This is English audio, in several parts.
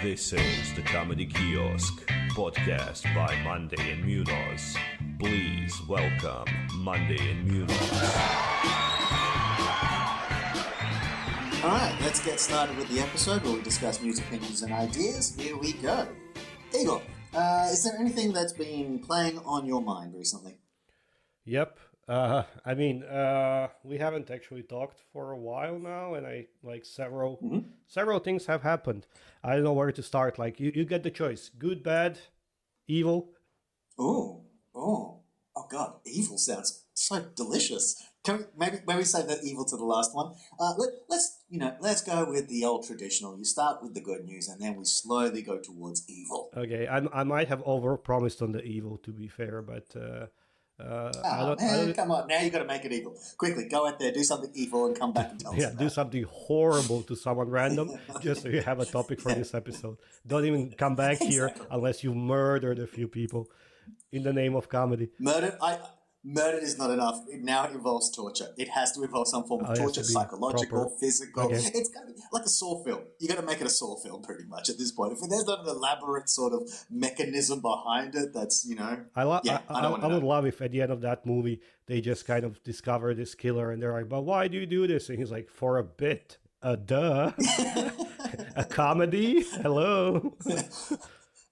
This is the Comedy Kiosk, podcast by Monday and Munoz. Please welcome Monday and Munoz. All right, let's get started with the episode where we discuss news, opinions, and ideas. Here we go. Igor, is there anything that's been playing on your mind recently? Yep. We haven't actually talked for a while now, and several things have happened. I don't know where to start. Like, you get the choice: good, bad, evil. Oh God, evil sounds so delicious. Can we maybe save that evil to the last one? Let's go with the old traditional. You start with the good news, and then we slowly go towards evil. Okay, I might have overpromised on the evil, to be fair, but. Come on, now you got to make it evil. Quickly, go out there, do something evil, and come back and tell us. Yeah, do something horrible to someone random, just so you have a topic for this episode. Don't even come back here unless you murdered a few people in the name of comedy. Murder is not enough. Now it involves torture. It has to involve some form of torture, psychological, proper. physical. Okay. It's got to be like a Saw film. You got to make it a Saw film pretty much at this point. If there's not an elaborate sort of mechanism behind it, that's, I would love if at the end of that movie, they just kind of discover this killer and they're like, but why do you do this? And he's like, for a bit. Duh. A comedy? Hello.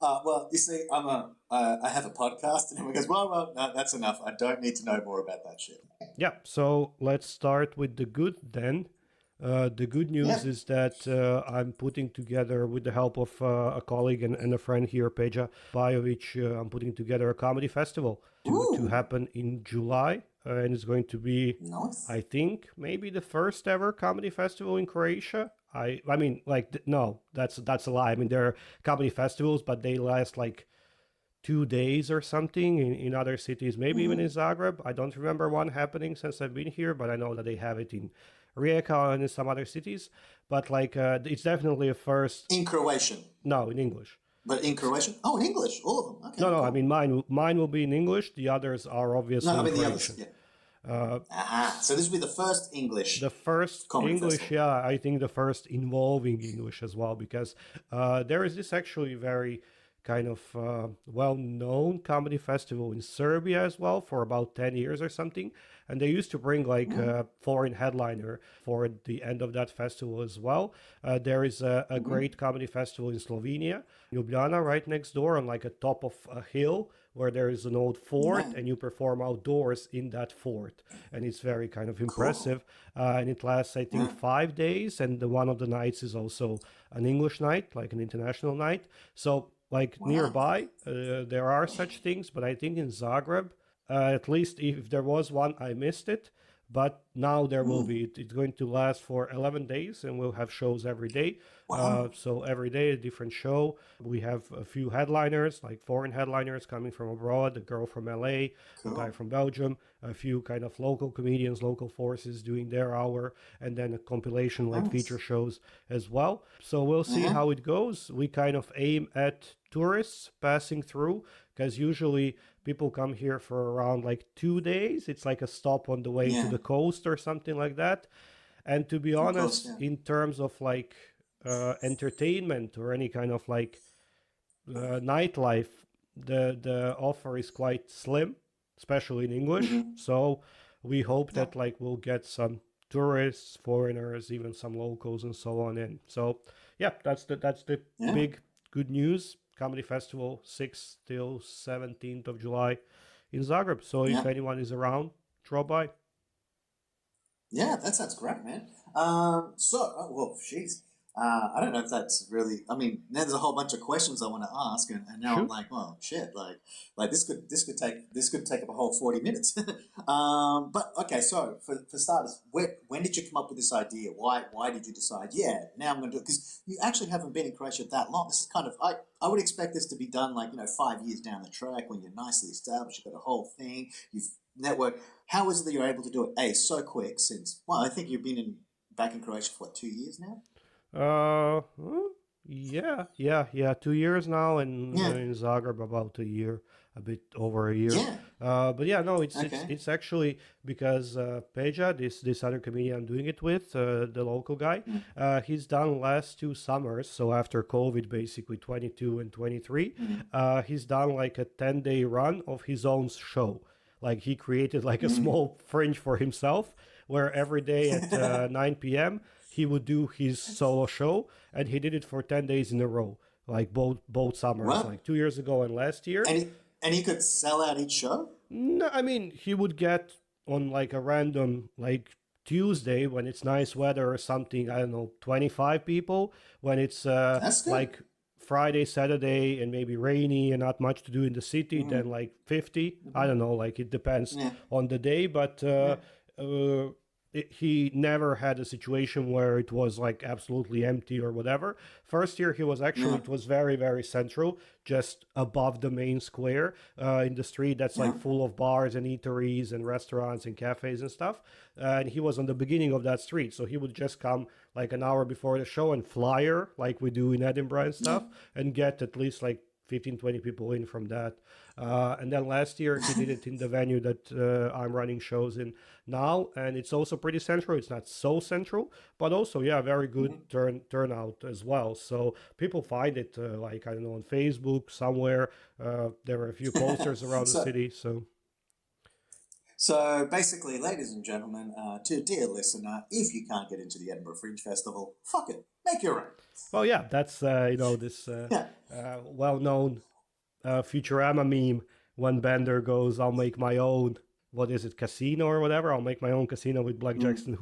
Well, you see, I have a podcast, and everyone goes, well, no, that's enough. I don't need to know more about that shit. Yeah, so let's start with the good then. The good news is that I'm putting together, with the help of a colleague and a friend here, Peja Bajovic, I'm putting together a comedy festival to happen in July. And it's going to be, nice. I think, maybe the first ever comedy festival in Croatia. No, that's a lie. I mean, there are comedy festivals, but they last like 2 days or something in other cities, maybe even in Zagreb. I don't remember one happening since I've been here, but I know that they have it in Rijeka and in some other cities. But it's definitely a first. In Croatian? No, in English. But in Croatian? Oh, in English, all of them. Okay. No, cool. I mean mine will be in English. The others are obviously in the Croatian. others. Yeah. So this will be the first English. The first English, festival. yeah, I think the first involving English as well, because there is this actually very kind of well-known comedy festival in Serbia as well for about 10 years or something. And they used to bring a foreign headliner for the end of that festival as well. There is a great comedy festival in Slovenia, Ljubljana, right next door on like a top of a hill where there is an old fort and you perform outdoors in that fort. And it's very kind of impressive. And it lasts, I think, 5 days. And one of the nights is also an English night, like an international night. So nearby, there are such things, but I think in Zagreb, at least if there was one, I missed it. But now there will be. It's going to last for 11 days, and we'll have shows every day. So every day a different show. We have a few headliners, like foreign headliners coming from abroad, a girl from LA, a guy from Belgium, a few kind of local comedians, local forces doing their hour, and then a compilation like feature shows as well. So we'll see how it goes. We kind of aim at tourists passing through, because usually people come here for around like 2 days. It's like a stop on the way to the coast or something like that. And to be honest, in terms of entertainment or any kind of nightlife, the offer is quite slim, especially in English. So we hope that we'll get some tourists, foreigners, even some locals and so on in. So that's the big good news. Comedy Festival, 6th till 17th of July in Zagreb. So if anyone is around, drop by. Yeah, that sounds great, man. Jeez. I don't know if that's really. I mean, now there's a whole bunch of questions I want to ask, and now I'm like, well, shit, this could take up a whole 40 minutes. But okay, so for starters, when did you come up with this idea? Why did you decide? Yeah, now I'm going to do it, because you actually haven't been in Croatia that long. This is kind of I would expect this to be done 5 years down the track when you're nicely established. You've got a whole thing. You've networked. How is it that you're able to do it? So quick since I think you've been back in Croatia for 2 years now. Yeah. 2 years now, and Yeah, in Zagreb about a year, a bit over a year. yeah. But yeah, no, it's Okay. it's actually because Peja, this other comedian I'm doing it with, the local guy, Mm, he's done last 2 summers. So after COVID, basically 22 and 23, mm, he's done like a 10-day run of his own show. Like he created like a mm. small fringe for himself, where every day at 9 p.m. he would do his solo show, and he did it for 10 days in a row, like both summers, What? like 2 years ago and last year. And he could sell out each show? No, I mean he would get on like a random like Tuesday when it's nice weather or something. I don't know, 25 people. When it's That's good. like Friday, Saturday, and maybe rainy and not much to do in the city, Mm, then like 50. I hmm. don't know. Like it depends Yeah, on the day, but yeah. uh, he never had a situation where it was like absolutely empty or whatever. First year he was actually, Yeah, it was very very central, just above the main square in the street that's yeah. like full of bars and eateries and restaurants and cafes and stuff. And he was on the beginning of that street, so he would just come like an hour before the show and flyer like we do in Edinburgh and Yeah. stuff, and get at least like 15, 20 people in from that. And then last year he did it in the venue that I'm running shows in now, and it's also pretty central. It's not so central, but also yeah, very good Mhm. turnout as well. So people find it like I don't know on Facebook somewhere. There are a few posters around the So, city. So so basically, ladies and gentlemen, to dear listener, if you can't get into the Edinburgh Fringe Festival, fuck it, make your own. well, yeah, that's this Yeah. well-known Futurama meme when Bender goes, "I'll make my own." What is it, casino or whatever? I'll make my own casino with blackjacks Mm. and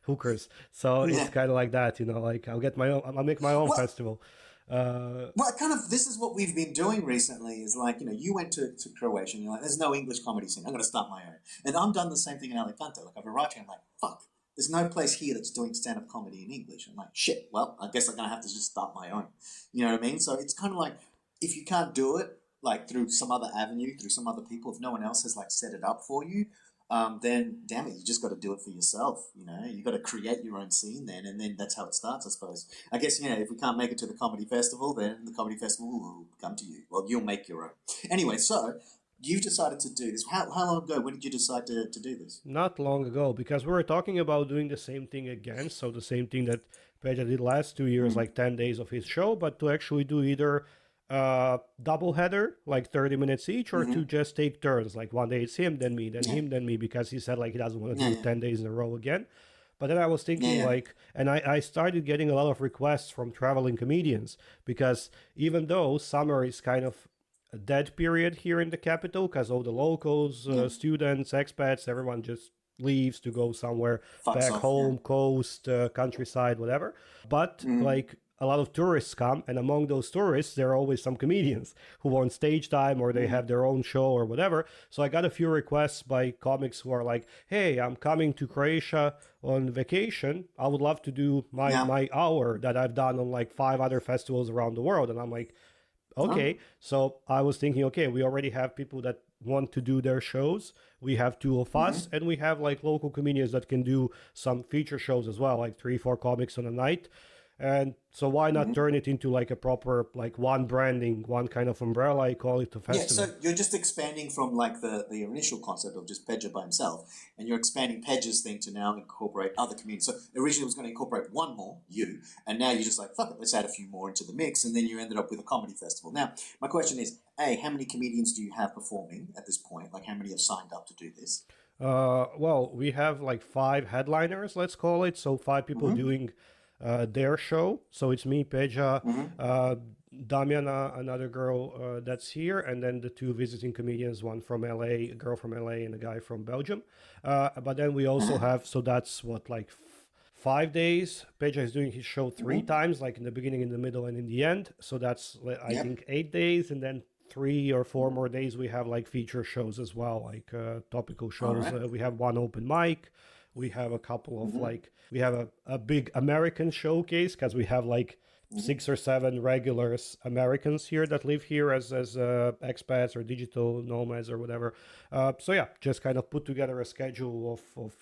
hookers. So it's Yeah. kind of like that, like I'll get my own. I'll make my own Well, festival. Uh, well, kind of. This is what we've been doing recently. Is like you went to Croatia and you're like, "There's no English comedy scene. I'm going to start my own." And I'm done the same thing in Alicante. Like I've arrived here, I'm like, "Fuck, there's no place here that's doing stand up comedy in English." I'm like, "Shit. Well, I guess I'm going to have to just start my own." You know what I mean? So it's kind of like if you can't do it like through some other avenue, through some other people, if no one else has like set it up for you, then damn it, you just got to do it for yourself. You got to create your own scene then, and then that's how it starts, I suppose. I guess if we can't make it to the comedy festival, then the comedy festival will come to you. Well, you'll make your own. Anyway, so you've decided to do this. How long ago? When did you decide to do this? Not long ago, because we were talking about doing the same thing again. So the same thing that Peja did last 2 years, Mm, like 10 days of his show, but to actually do either double header, like 30 minutes each, or mm-hmm. to just take turns, like one day it's him, then me, then Yeah, him, then me, because he said like he doesn't want to yeah, do yeah, 10 days in a row again. But then I was yeah, thinking yeah. like, and I started getting a lot of requests from traveling comedians, because even though summer is kind of a dead period here in the capital, because all the locals, Yeah. students, expats, everyone just leaves to go somewhere Fucks back off. Yeah. home, coast, countryside, whatever. But Mm, like a lot of tourists come, and among those tourists, there are always some comedians who want stage time or they mm, have their own show or whatever. So I got a few requests by comics who are like, "Hey, I'm coming to Croatia on vacation. I would love to do my yeah. my hour that I've done on like 5 other festivals around the world." And I'm like, Oh, okay. So I was thinking, okay, we already have people that want to do their shows. We have two of us, mm-hmm. and we have like local comedians that can do some feature shows as well, like three, four comics on a night. And so why not Mm-hmm. turn it into like a proper, like one branding, one kind of umbrella? I call it a Yeah, festival. so you're just expanding from like the initial concept of just Pedja by himself, and you're expanding Pedja's thing to now incorporate other communities. So originally it was going to incorporate one more, you, and now you're just like, fuck it, let's add a few more into the mix, and then you ended up with a comedy festival. Now, my question is, A, how many comedians do you have performing at this point? Like, how many have signed up to do this? Well, we have like five headliners, let's call it. So five people Mm-hmm. doing their show. So it's me, Peja, Mm-hmm. Damiana, another girl that's here, and then the two visiting comedians, one from LA, a girl from LA, and a guy from Belgium. But then we also have, so that's what, like 5 days. Peja is doing his show three Mm-hmm. times, like in the beginning, in the middle, and in the end. So that's, I Yep. think, 8 days, and then 3 or 4 more days we have like feature shows as well, like topical All shows. right. We have one open mic. We have a couple of Mm-hmm. like, we have a big American showcase because we have like 6 or 7 regulars Americans here that live here as expats or digital nomads or whatever. So yeah, just kind of put together a schedule of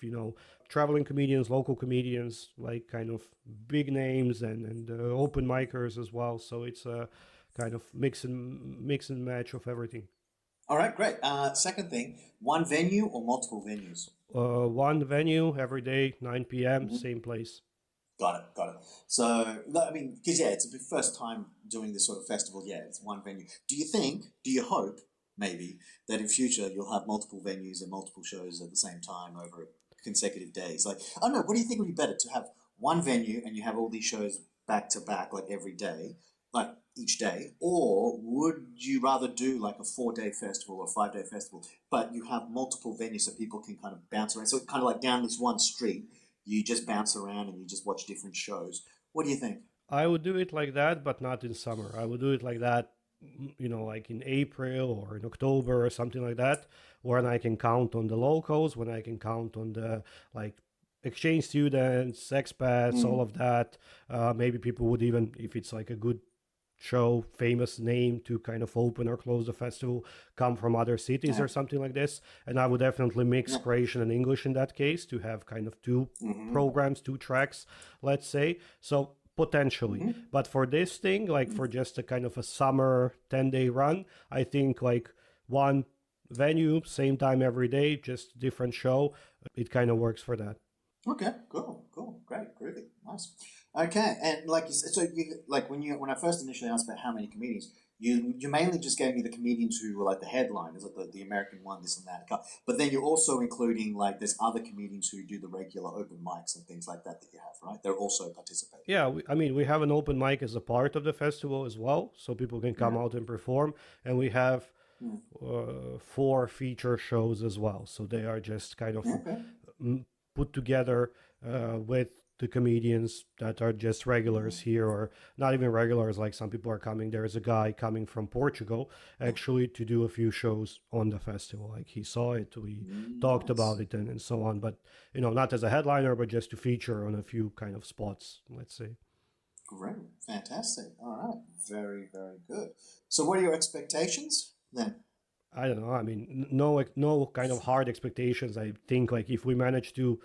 traveling comedians, local comedians, like kind of big names and open micers as well. So it's a kind of mix and match of everything. All right, great. Second thing, one venue or multiple venues? One venue every day, 9 p.m., Mm-hmm. same place. Got it, got it. So, no, I mean, because yeah, it's the first time doing this sort of festival. Yeah, it's one venue. Do you hope, maybe, that in future you'll have multiple venues and multiple shows at the same time over consecutive days? Like, I don't know, what do you think would be better, to have one venue and you have all these shows back to back, like every day, like each day, or would you rather do like a 4-day festival or 5-day festival, but you have multiple venues so people can kind of bounce around? So kind of like down this one street, you just bounce around and you just watch different shows. What do you think? I would do it like that, but not in summer. I would do it like that, like in April or in October or something like that, when I can count on the locals, when I can count on the like exchange students, expats, all of that. Maybe people would even, if it's like a good show, famous name to kind of open or close the festival, come from other cities or something like this. And I would definitely mix Croatian and English in that case to have kind of two programs, 2 tracks, let's say. So potentially. But for this thing, like for just a kind of a summer 10-day run, I think like one venue, same time every day, just different show, it kind of works for that. Okay, cool, great, groovy, nice. Okay, and like you said, so you, like when I first initially asked about how many comedians, you mainly just gave me the comedians who were like the headliners, like the American one, this and that. But then you're also including like there's other comedians who do the regular open mics and things like that you have, right? They're also participating. Yeah, we have an open mic as a part of the festival as well, so people can come out and perform. And we have 4 feature shows as well, so they are just kind of put together with the comedians that are just regulars here, or not even regulars, like some people are coming. There is a guy coming from Portugal actually to do a few shows on the festival. Like he saw it, we talked about it and so on, but not as a headliner, but just to feature on a few kind of spots, let's say. Great, fantastic. All right, very, very good. So what are your expectations then? I don't know. I mean, no kind of hard expectations. I think like if we manage to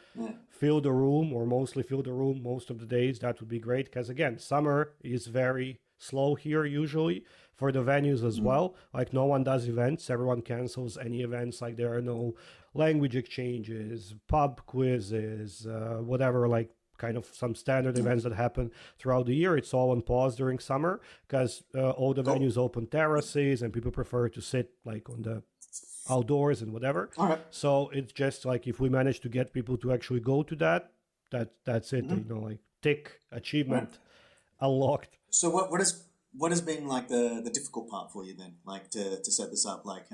fill the room or mostly fill the room most of the days, that would be great. Because again, summer is very slow here usually for the venues as well. Like no one does events. Everyone cancels any events. Like there are no language exchanges, pub quizzes, whatever, like kind of some standard events that happen throughout the year. It's all on pause during summer because all the venues open terraces and people prefer to sit like on the outdoors and whatever. All right. So it's just like if we manage to get people to actually go to that's it. Like tick achievement unlocked. So what has been like the difficult part for you then, like to set this up? Like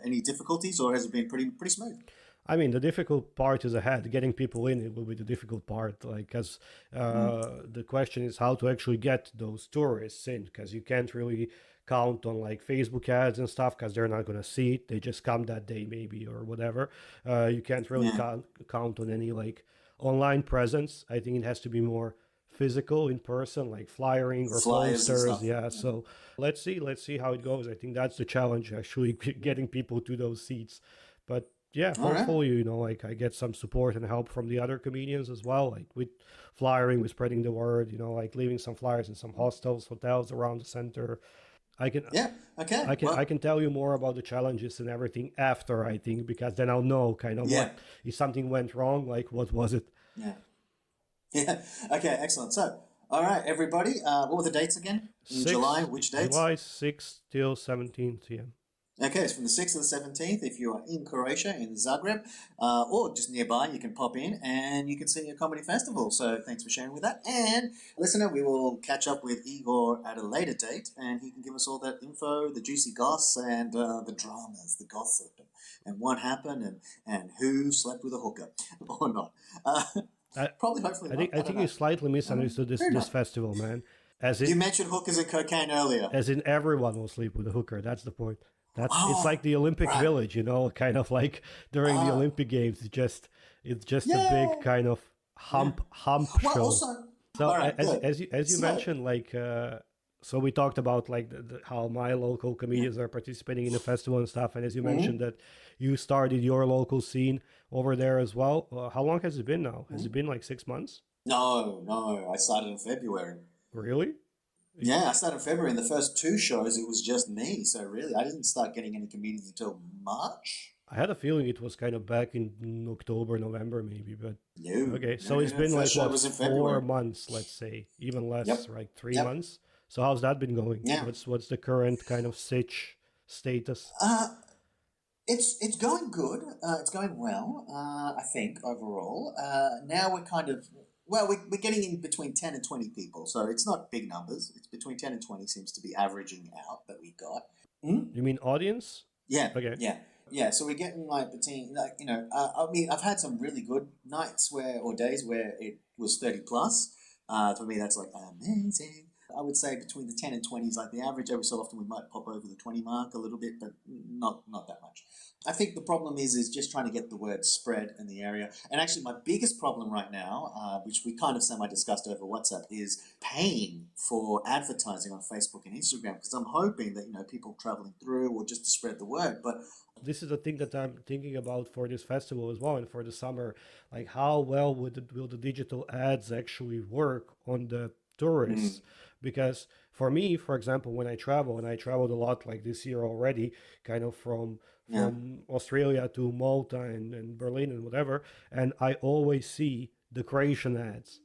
any difficulties, or has it been pretty smooth? I mean, the difficult part is ahead. Getting people in, it will be the difficult part. Like, because the question is how to actually get those tourists in, because you can't really count on like Facebook ads and stuff, because they're not going to see it. They just come that day maybe or whatever. You can't really count on any like online presence. I think it has to be more physical, in person, like flyering or Flyers and posters. stuff. Yeah. So let's see how it goes. I think that's the challenge, actually, getting people to those seats. But yeah, hopefully, like I get some support and help from the other comedians as well, like with flyering, with spreading the word, like leaving some flyers in some hostels, hotels around the center. I can I can tell you more about the challenges and everything after, I think, because then I'll know kind of what if something went wrong, like what was it? Yeah. Okay, excellent. So, all right, everybody, what were the dates again? In July, which dates? July 6th till 17th, yeah. Okay, it's from the 6th to the 17th. If you are in Croatia, in Zagreb, or just nearby, you can pop in and you can see a comedy festival. So thanks for sharing with that. And listener, we will catch up with Igor at a later date, and he can give us all that info, the juicy goss, and the dramas, the gossip, and what happened, and who slept with a hooker or not. Probably, hopefully not. I think you slightly misunderstood this festival, man. As in, you mentioned hookers and cocaine earlier. As in everyone will sleep with a hooker. That's the point. It's like the Olympic Village, kind of like during the Olympic Games. It's just a big kind of hump show. So All right, good. as you So, mentioned, like so we talked about like how my local yeah. comedians are participating in the festival and stuff, and as you mentioned Mhm. that you started your local scene over there as well. How long has it been now? Has it Mhm. been like 6 months? No, no, I started in February. Really? Yeah, I started in February. In the first two shows, it was just me. So really, I didn't start getting any comedians until March. I had a feeling it was kind of back in October, November, maybe, but No, okay. no, So no, it's no. been First like show what, was in four February. months, let's say, even less, Yep, right? three yep, months. So how's that been going? yeah. What's the current kind of sitch status? Uh, it's going good. It's going well. I think overall. Now we're kind of we're getting in between 10 and 20 people, so it's not big numbers. It's between 10 and 20 seems to be averaging out that we got. Hmm? You mean audience? Yeah, Okay. yeah, yeah. So we're getting like between like I mean I've had some really good nights where or days where it was 30 plus. For me that's like amazing. I would say between the 10 and 20 is like the average. Every so often we might pop over the 20 mark a little bit, but not that much. I think the problem is just trying to get the word spread in the area. And actually, my biggest problem right now, which we kind of semi discussed over WhatsApp, is paying for advertising on Facebook and Instagram because I'm hoping that people traveling through or just to spread the word. But This is the thing that I'm thinking about for this festival as well and for the summer. Like, how well will the digital ads actually work on the tourists? mm, Because for me, for example, when I travel, and I traveled a lot like this year already, kind of yeah, from Australia to Malta and Berlin and whatever, and I always see the Croatian ads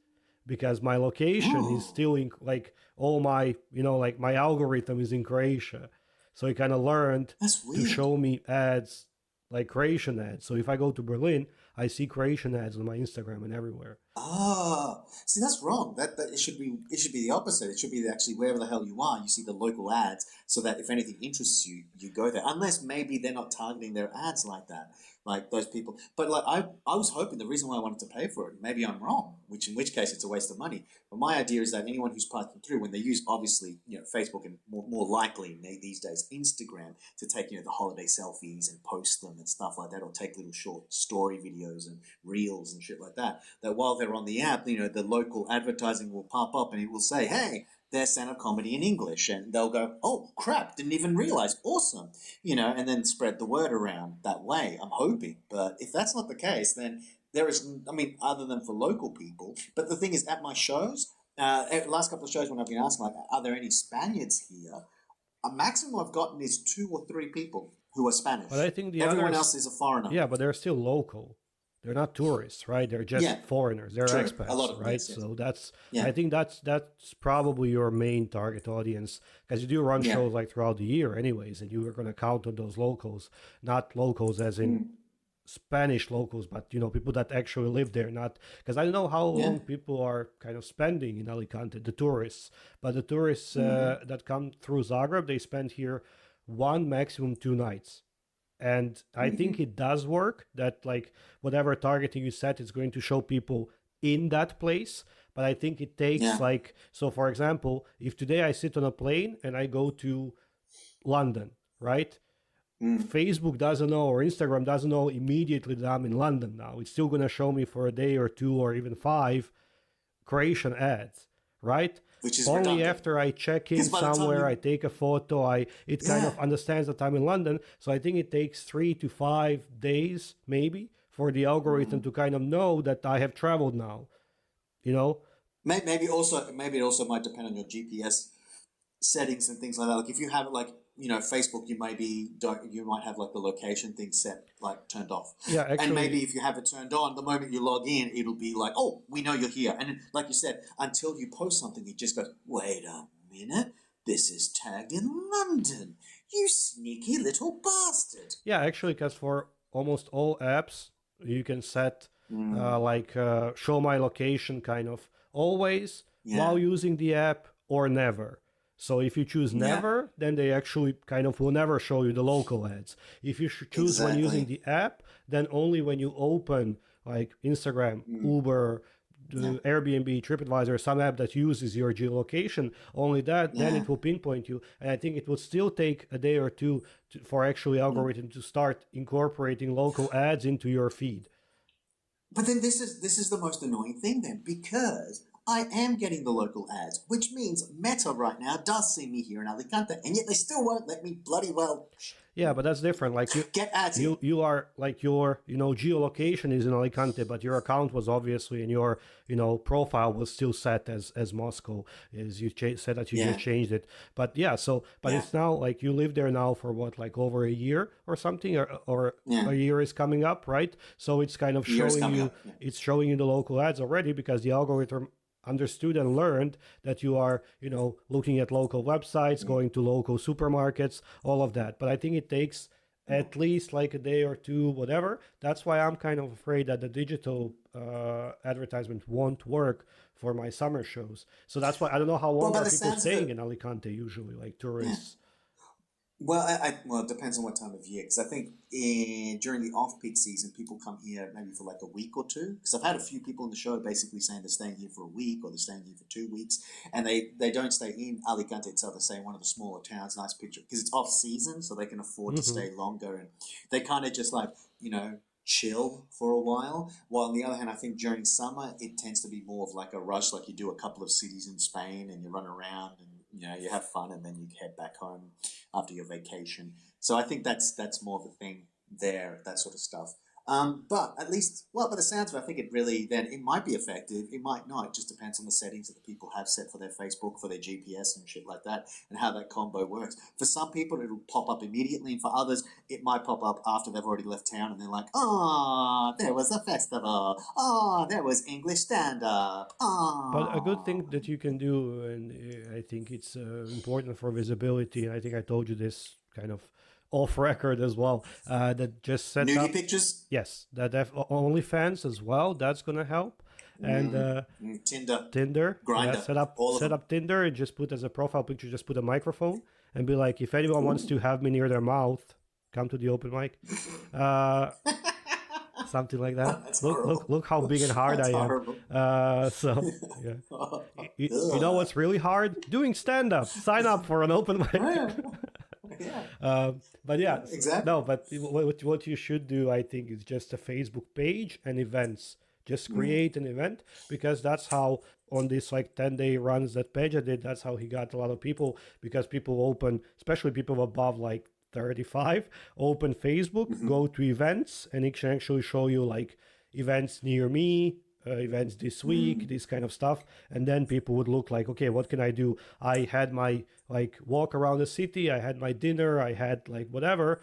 because my location is oh, still in like all my like my algorithm is in Croatia, so he kind of learned that's to weird. show me ads like Croatian ads. So if I go to Berlin, I see Croatian ads on my Instagram and everywhere. Ah, see, that's wrong. That it should be the opposite. It should be actually wherever the hell you are, you see the local ads, so that if anything interests you, you go there. Unless maybe they're not targeting their ads like that, like those people. But like I was hoping the reason why I wanted to pay for it, maybe I'm wrong, in which case it's a waste of money. But my idea is that anyone who's passing through, when they use obviously Facebook and more likely these days Instagram to take the holiday selfies and post them and stuff like that, or take little short story videos and reels and shit like that. That while they're on the app, the local advertising will pop up and it will say, "Hey, there's stand-up comedy in English," and they'll go, "Oh crap! Didn't even realize. Awesome!" And then spread the word around that way. I'm hoping, but if that's not the case, then there is. I mean, other than for local people, but the thing is, at my shows, last couple of shows when I've been asking, like, are there any Spaniards here? A maximum I've gotten is 2 or 3 people who are But I Spanish. think the Everyone others, else is a foreigner. yeah, but they're still local. They're not tourists, right? They're Yeah, just foreigners. They're true. A lot expats, of them, right? yes, yes. So that's Yeah, I think that's probably your main target audience because you do run yeah. shows like throughout the year, anyways, and you are going to count on those locals, not locals as in Mm. Spanish locals, but people that actually live there. Not because I don't know how Yeah. long people are kind of spending in Alicante, the tourists, but the tourists Mm-hmm. that come through Zagreb, they spend here one maximum 2 nights. And I Mm-hmm. think it does work that like whatever targeting you set is going to show people in that place. But I think it takes Yeah. like, so for example, if today I sit on a plane and I go to London, right? Mm. Facebook doesn't know or Instagram doesn't know immediately that I'm in London now. It's still going to show me for a day or two or even five Croatian ads, right? Which is Only redundant. after I check in Because by the time somewhere, I you, take a photo, it kind yeah, of understands that I'm in London. So I think it takes 3 to 5 days maybe for the algorithm mm. to kind of know that I have traveled now, you know? maybe it also might depend on your GPS settings and things like that. Like if you have it like Facebook, you might have like the location thing set like turned off, Yeah, and actually, maybe if you have it turned on, the moment you log in, it'll be like, oh, we know you're here, and like you said, until you post something, it just goes, wait a minute, this is tagged in London, you sneaky little bastard. yeah, actually, because for almost all apps, you can set Mm, show my location kind of always yeah, while using the app or never. So if you choose yeah, never, then they actually kind of will never show you the local ads. If you choose when using exactly. the app, then only when you open like Instagram, Mm, Uber, yeah, Airbnb, TripAdvisor, some app that uses your geolocation, only that, then yeah. it will pinpoint you. And I think it will still take a day or two for actually Mm. algorithm to start incorporating local ads into your feed. But then this is the most annoying thing then, because I am getting the local ads, which means Meta right now does see me here in Alicante, and yet they still won't let me bloody well Yeah, but that's different. Like get ads here. you are like your geolocation is in Alicante, but your account was obviously and your profile was still set as Moscow. Is you said that you just changed it, but yeah. So but it's now like you live there now for what, like over a year or something, or a year is coming up, right? So it's kind of showing you it's showing you the local ads already because the algorithm understood and learned that you are looking at local websites, going to local supermarkets, all of that. But I think it takes at least like a day or two, whatever. That's why I'm kind of afraid that the digital advertisement won't work for my summer shows. So that's why I don't know how long are people staying in Alicante usually, like tourists. Well, well, it depends on what time of year. Because I think during the off-peak season, people come here maybe for like a week or two. Because I've had a few people on the show basically saying they're staying here for a week or they're staying here for 2 weeks, and they don't stay in Alicante itself. They stay in one of the smaller towns. Nice picture because it's off-season, so they can afford to stay longer, and they kind of just like chill for a while. While on the other hand, I think during summer it tends to be more of like a rush. Like you do a couple of cities in Spain and you run around and you have fun and then you head back home after your vacation. So I think that's more of a thing there, that sort of stuff. But at least, well, by the sounds of it, I think it might be effective. It might not. It just depends on the settings that the people have set for their Facebook, for their GPS and shit like that, and how that combo works. For some people, it'll pop up immediately, and for others, it might pop up after they've already left town, and they're like, oh, there was a festival. Oh, there was English stand-up. Oh. But a good thing that you can do, and I think it's important for visibility, and I think I told you this kind of off record as well, that just set Nudie up pictures? Yes, that have OnlyFans as well. That's gonna help. And Tinder, Grindr, set up Tinder and just put as a profile picture, just put a microphone and be like, if anyone wants to have me near their mouth, come to the open mic. Something like that. Look how big and hard I am. So yeah, you know what's really hard? Doing stand up. Sign up for an open mic. But yeah, exactly. No, but what you should do, I think, is just a Facebook page and events. Just create an event, because that's how on this like 10-day runs that Peja did, that's how he got a lot of people, because people open, especially people above like 35, open Facebook, go to events, and it can actually show you like events near me, events this week, this kind of stuff. And then people would look like, okay, what can I do? I had my like walk around the city, I had my dinner, I had like whatever.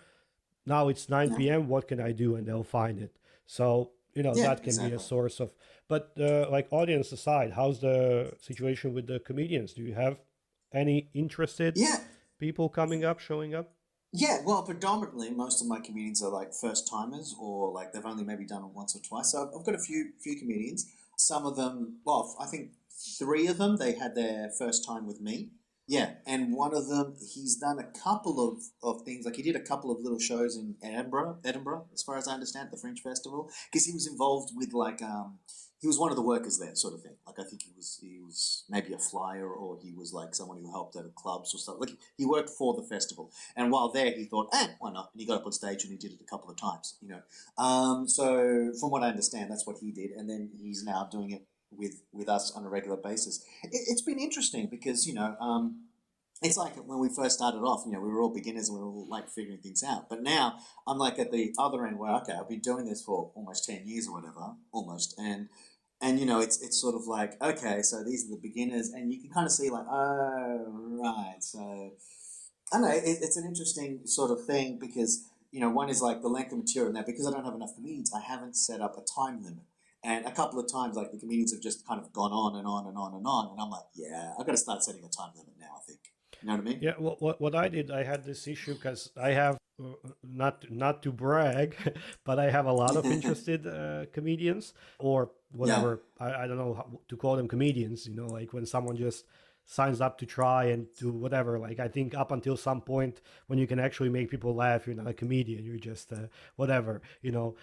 Now it's 9 p.m. What can I do? And they'll find it. So, that can be a source of, but like audience aside, how's the situation with the comedians? Do you have any interested people coming up, showing up? Yeah, well, predominantly most of my comedians are like first timers, or like they've only maybe done it once or twice. So I've got a few comedians. Some of them, well, I think 3 of them, they had their first time with me. Yeah, and one of them, he's done a couple of things. Like he did a couple of little shows in Edinburgh, as far as I understand, at the Fringe Festival, because he was involved with like he was one of the workers there, sort of thing. Like I think he was maybe a flyer, or he was like someone who helped at clubs or stuff. Like he worked for the festival, and while there, he thought, why not? And he got up on stage and he did it a couple of times, So from what I understand, that's what he did, and then he's now doing it with us on a regular basis. It's been interesting because it's like when we first started off, we were all beginners and we were all like figuring things out. But now I'm like at the other end where, okay, I've been doing this for almost 10 years or whatever, almost. And it's sort of like, okay, so these are the beginners, and you can kind of see like, oh, right. So I don't know, it's an interesting sort of thing because, one is like the length of material. Now, because I don't have enough comedians, I haven't set up a time limit. And a couple of times, like, the comedians have just kind of gone on and on and on and on. And I'm like, yeah, I've got to start setting a time limit now, I think. You know what I mean? Yeah, well, what I did, I had this issue because I have, not to brag, but I have a lot of interested comedians, or whatever. Yeah. I don't know how to call them comedians, like when someone just signs up to try and do whatever. Like I think up until some point when you can actually make people laugh, you're not a comedian, you're just whatever, an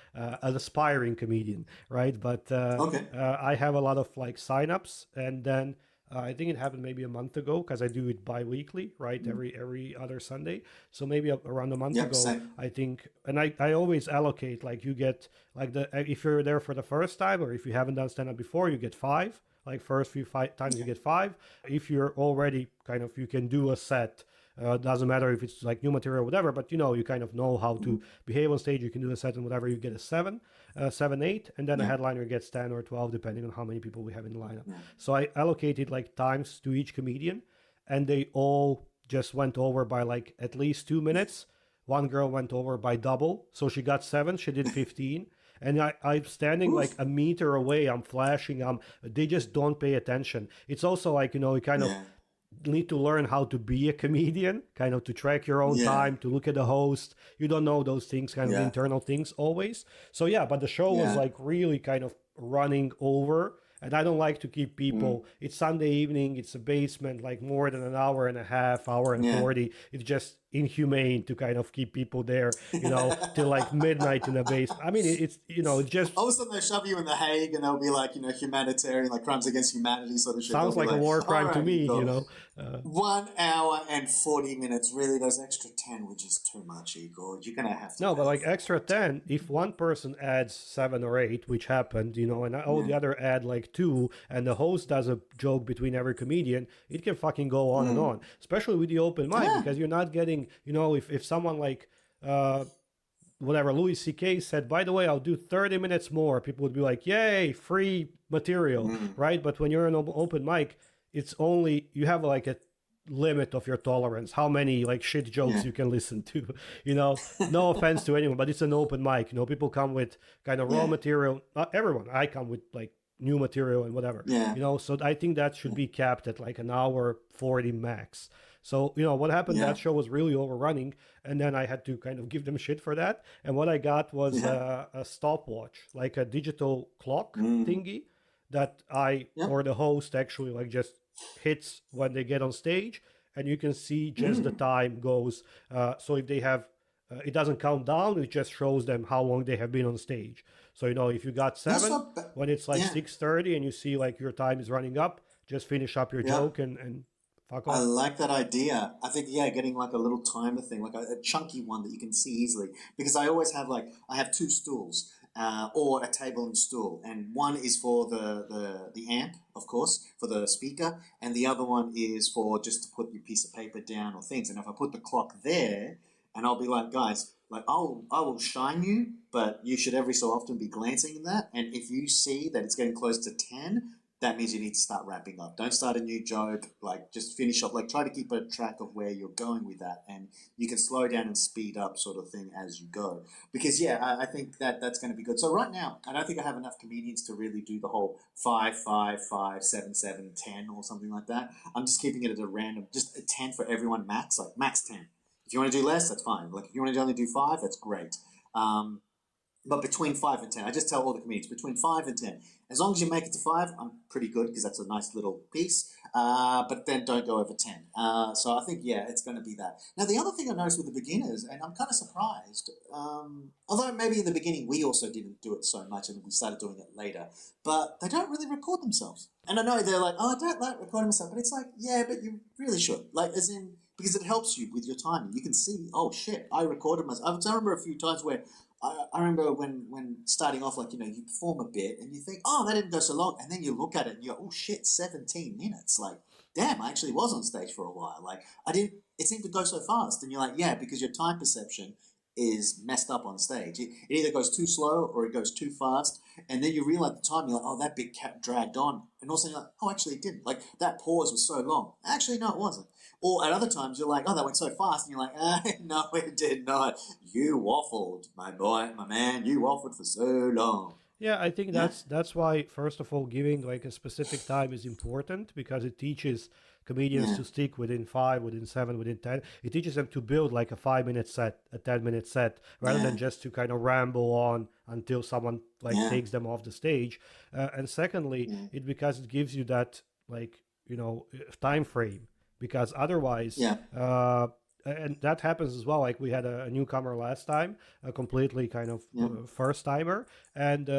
aspiring comedian, right? But I have a lot of like signups, and then I think it happened maybe a month ago, because I do it bi-weekly, right? Every other Sunday. So maybe around a month ago, same. I think, and I always allocate, like you get like if you're there for the first time, or if you haven't done stand-up before, you get 5 like first few times you get 5. If you're already kind of, you can do a set. Doesn't matter if it's like new material or whatever, but you kind of know how to behave on stage. You can do a set and whatever, you get a 7, 7, 8, and then a headliner gets 10 or 12, depending on how many people we have in the lineup. So I allocated like times to each comedian, and they all just went over by like at least 2 minutes. One girl went over by double, so she got 7, she did 15. And I'm standing like a meter away, I'm flashing, they just don't pay attention. It's also like, you kind of need to learn how to be a comedian, kind of to track your own time, to look at the host. You don't know those things, kind of internal things always. So yeah, but the show was like really kind of running over. And I don't like to keep people, it's Sunday evening, it's a basement, like more than an hour and a half, hour and 40. It's just inhumane to kind of keep people there, till like midnight in a basement. I mean, it's just... All of a sudden they shove you in The Hague and they'll be like, humanitarian, like crimes against humanity sort of shit. Sounds like a war crime to me, 1 hour and 40 minutes. Really, those extra 10 were just too much, Igor. You're going to have to... No, but like extra 10, if one person adds 7 or 8, which happened, and all the other add like 2, and the host does a joke between every comedian, it can fucking go on and on. Especially with the open mic, because you're not getting, if someone like... whatever, Louis C.K. said, by the way, I'll do 30 minutes more. People would be like, yay, free material, right? But when you're an open mic, it's only, you have like a limit of your tolerance, how many like shit jokes you can listen to, no offense to anyone, but it's an open mic. People come with kind of raw material. Not everyone. I come with like new material and whatever, so I think that should be capped at like an hour 40 max. So, what happened, that show was really overrunning, and then I had to kind of give them shit for that. And what I got was a stopwatch, like a digital clock thingy that or the host actually like just hits when they get on stage, and you can see just the time goes. So if they have, it doesn't count down, it just shows them how long they have been on stage. So, if you got 7, when it's like 6:30 and you see like your time is running up, just finish up your joke and fuck off. I like that idea. I think, getting like a little timer thing, like a chunky one that you can see easily. Because I always have I have 2 stools or a table and stool. And one is for the amp, of course, for the speaker. And the other one is for just to put your piece of paper down or things. And if I put the clock there, and I'll be like, guys, like I will shine you, but you should every so often be glancing in that. And if you see that it's getting close to 10, that means you need to start wrapping up. Don't start a new joke. Like, just finish up. Like, try to keep a track of where you're going with that. And you can slow down and speed up sort of thing as you go. Because, I think that's going to be good. So right now, I don't think I have enough comedians to really do the whole 5, 5, 5, 7, 7, 10 or something like that. I'm just keeping it at a random, just a 10 for everyone max, like max 10. If you want to do less, that's fine. Like, if you want to only do 5, that's great. But between 5 and 10, I just tell all the comedians, between 5 and 10. As long as you make it to 5, I'm pretty good because that's a nice little piece. But then don't go over 10. So I think, it's going to be that. Now, the other thing I noticed with the beginners, and I'm kind of surprised, although maybe in the beginning we also didn't do it so much and we started doing it later, but they don't really record themselves. And I know they're like, I don't like recording myself. But it's like, but you really should. Like, as in, because it helps you with your timing. You can see, oh, shit, I recorded myself. I remember a few times where I remember when starting off, like, you perform a bit and you think, oh, that didn't go so long. And then you look at it and you go, oh, shit, 17 minutes. Like, damn, I actually was on stage for a while. Like, it seemed to go so fast. And you're like, because your time perception is messed up on stage. It either goes too slow or it goes too fast. And then you realize the time, you're like, oh, that bit dragged on. And also you're like, oh, actually it didn't. Like, that pause was so long. Actually, no, it wasn't. Or at other times, you're like, oh, that went so fast. And you're like, no, it did not. You waffled, my boy, my man. You waffled for so long. Yeah, I think that's why, first of all, giving like a specific time is important, because it teaches comedians to stick within 5, within 7, within 10. It teaches them to build like a 5-minute set, a 10-minute set, rather than just to kind of ramble on until someone like takes them off the stage. And secondly, because it gives you that like, time frame. Because otherwise, and that happens as well. Like, we had a newcomer last time, a completely kind of first timer, and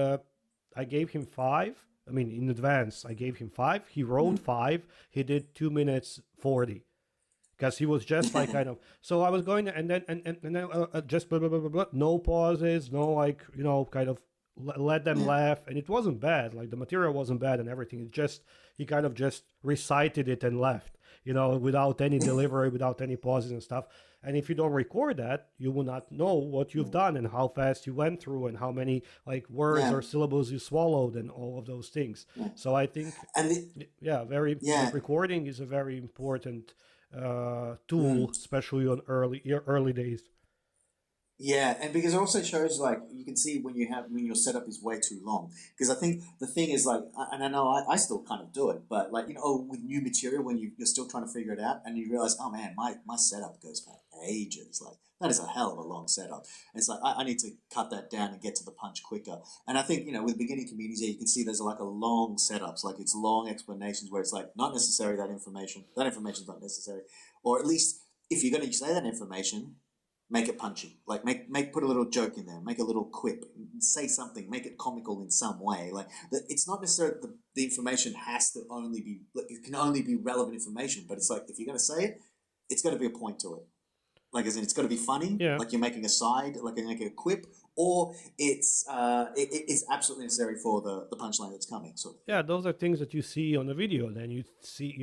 I gave him 5. I mean, in advance, I gave him 5. He wrote 5. He did 2 minutes 40, because he was just like kind of. So I was going to, and then just blah, blah, blah, blah, blah, no pauses, no like kind of let them laugh, and it wasn't bad. Like the material wasn't bad and everything. It just he kind of just recited it and left, without any delivery, without any pauses and stuff. And if you don't record that, you will not know what you've done and how fast you went through and how many like words Yeah, or syllables you swallowed and all of those things. yeah. So I think, And yeah, very yeah, like recording is a very important mm. tool, especially on early days. Yeah, and because it also shows like you can see when your setup is way too long. Because I think the thing is like, and I know I still kind of do it, but like with new material when you're still trying to figure it out, and you realize, oh man, my setup goes for ages. Like that is a hell of a long setup. And it's like I need to cut that down and get to the punch quicker. And I think with beginning communities, yeah, you can see there's like a long setups, like it's long explanations where it's like not necessary that information's not necessary, or at least if you're going to say that information, make it punchy. Like make put a little joke in there, make a little quip, say something, make it comical in some way. Like it's not necessarily the information has to only be it can only be relevant information, but it's like if you're going to say it, it's got to be a point to it. Like as in, it's got to be funny, Yeah. like you're making a side, like you're making a quip, or it's absolutely necessary for the punchline that's coming. So Yeah, those are things that you see on the video. Then you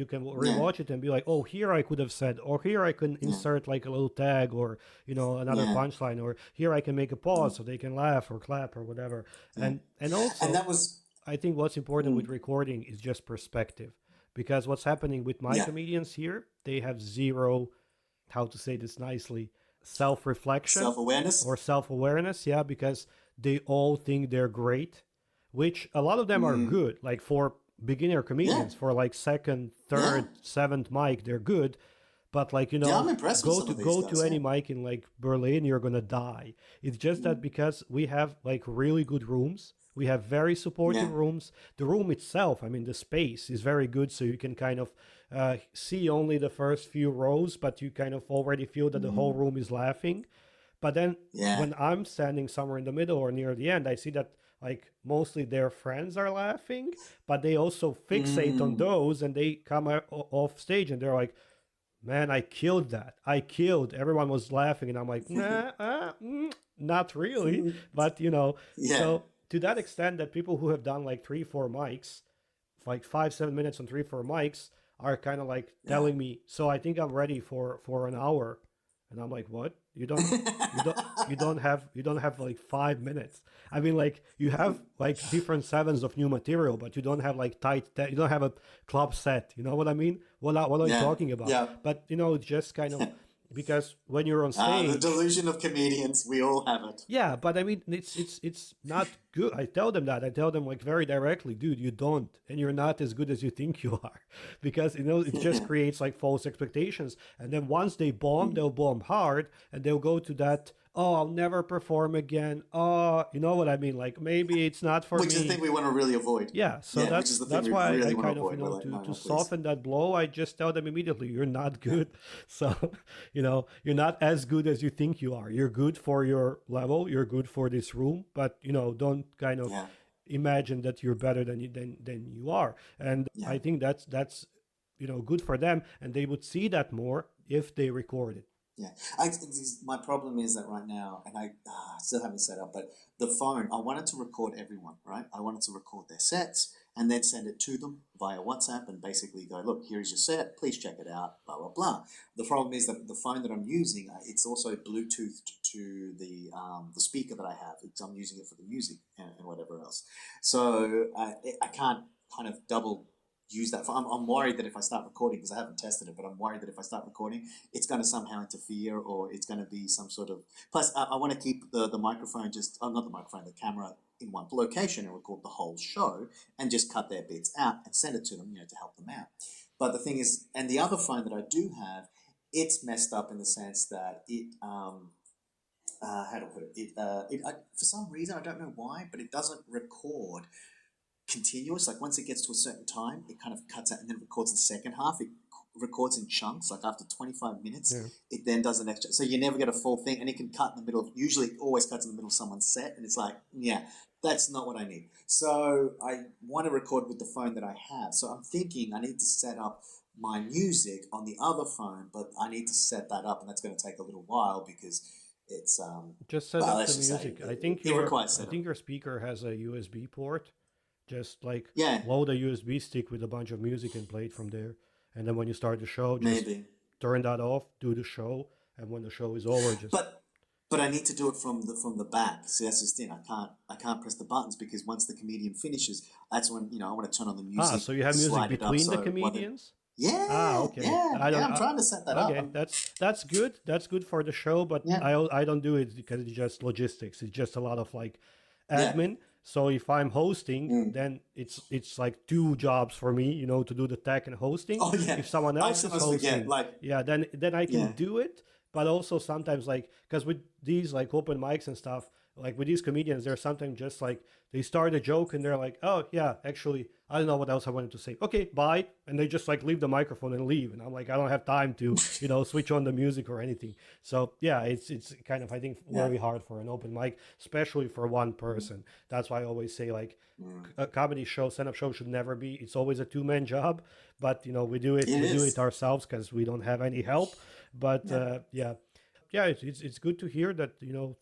can yeah, rewatch it and be like, oh, here I could have said, or here I can yeah, insert like a little tag, or another yeah, punchline, or here I can make a pause so they can laugh or clap or whatever. yeah. And And also, that was I think what's important with mm, recording is just perspective, because what's happening with my yeah, comedians here, they have zero, how to say this nicely, self reflection self awareness. or self awareness. Yeah, because they all think they're great, which a lot of them are Mm, good. Like for beginner yeah, comedians, for like second, yeah, third, seventh mic, they're good. But like yeah. I'm impressed with go some to of these go to guys. any Yeah. mic in like Berlin, you're gonna die. It's just that because we have like really good rooms, we have very supportive Yeah. rooms. The room itself, I mean, the space is very good, so you can kind of see only the first few rows, but you kind of already feel that the whole Mm. room is laughing. But then Yeah. when I'm standing somewhere in the middle or near the end, I see that like mostly their friends are laughing, but they also fixate on Mm. those and they come off stage and they're like, man, I killed that. I killed. Everyone was laughing, and I'm like, nah, not really. But Yeah. so to that extent, that people who have done like 3, 4 mics, like 5, 7 minutes on 3, 4 mics, are kind of like Yeah. telling me, so I think I'm ready for an hour, and I'm like, what? You don't have like 5 minutes. I mean, like you have like different sevens of new material, but you don't have like you don't have a club set. You know what I mean? What I'm Yeah. talking about. Yeah. But it's just kind of because when you're on The stage, delusion of comedians. We all have it. yeah, but I mean, it's not good. I tell them that. I tell them like very directly, dude, you don't, and you're not as good as you think you are, because it just creates like false expectations. And then once they bomb, they'll bomb hard, and they'll go to that. Oh, I'll never perform again. Oh, you know what I mean? Like maybe it's not for Which is the me. thing we want to really avoid. Yeah, so Yeah. Which that's is the thing that's we why I really want to kind of avoid. We're like, to no, to no, please. soften that blow, I just tell them immediately, you're not Yeah. good. So you're not as good as you think you are. You're good for your level. You're good for this room, but don't kind of Yeah. imagine that you're better than you are. And Yeah. I think that's good for them, and they would see that more if they record it. Yeah, my problem is that right now, and I still haven't set up, but the phone, I wanted to record everyone, right? I wanted to record their sets and then send it to them via WhatsApp and basically go, look, here is your set, please check it out, blah, blah, blah. The problem is that the phone that I'm using, it's also Bluetoothed to the speaker that I have. I'm using it for the music and whatever else. So I can't kind of double use that. I'm worried that if I start recording, because I haven't tested it, but I'm worried that if I start recording, it's going to somehow interfere or it's going to be some sort of. Plus, I want to keep the microphone not the microphone, the camera in one location and record the whole show and just cut their bits out and send it to them, to help them out. But the thing is, and the other phone that I do have, it's messed up in the sense that how to put it, for some reason, I don't know why, but it doesn't record continuous. Like once it gets to a certain time, it kind of cuts out and then records the second half. It records in chunks. Like after 25 minutes, Yeah. it then does an extra. So you never get a full thing, and it can cut in the middle of. Usually, it always cuts in the middle of someone's set, and it's like, yeah, that's not what I need. So I want to record with the phone that I have. So I'm thinking I need to set up my music on the other phone, but I need to set that up, and that's going to take a little while because it's Just set well, up let's the just say music. I think it requires I setup. think your speaker has a USB port. Just like Yeah, load a USB stick with a bunch of music and play it from there. And then when you start the show, just maybe. turn that off, do the show, and when the show is over, just But I need to do it from the back. See, that's just thing. I can't press the buttons because once the comedian finishes, that's when I want to turn on the music, so you have music slide it up. between the So while the comedians. yeah, Okay. I don't. I'm trying to set that up. Okay, that's good. That's good for the show, but Yeah, I don't do it because it's just logistics. It's just a lot of like yeah, admin. So if I'm hosting, mm. then it's like two jobs for me, to do the tech and hosting. Oh yeah. If someone I else is sometimes forget. hosting, Like yeah, then I can yeah, do it. But also sometimes like because with these like open mics and stuff, like with these comedians, they're sometimes just like they start a joke and they're like, oh yeah, actually I don't know what else I wanted to say. Okay, bye, and they just like leave the microphone and leave, and I'm like I don't have time to switch on the music or anything. So yeah, it's kind of I think yeah, very hard for an open mic, especially for one person. That's why I always say like mm. a comedy show, stand-up show should never be. It's always a two-man job, but we do it It we do is. it ourselves because we don't have any help. But Yeah, yeah, it's good to hear that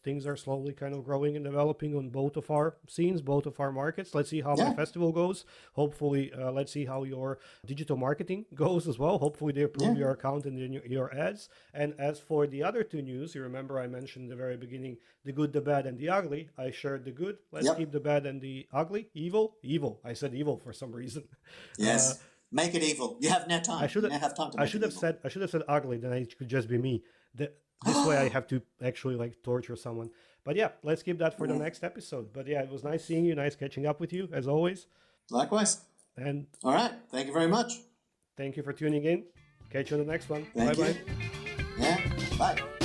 things are slowly kind of growing and developing on both of our scenes, both of our markets. Let's see how my yeah, festival goes. Hopefully, let's see how your digital marketing goes as well. Hopefully, they approve yeah, your account and your ads. And as for the other two news, you remember I mentioned in the very beginning the good, the bad, and the ugly. I shared the good. Let's yep, keep the bad and the ugly. Evil. I said evil for some reason. Uh, yes. Make it evil. You have now I time. should You have now have time to I make should it have evil. said ugly. Then it could just be me. This way I have to actually like torture someone. But yeah, let's keep that for the Yeah. next episode. But yeah, it was nice seeing you. Nice catching up with you as always. Likewise. And All right. Thank you very much. thank you for tuning in. Catch you on the next one. Bye Thank bye. you. Yeah. Bye.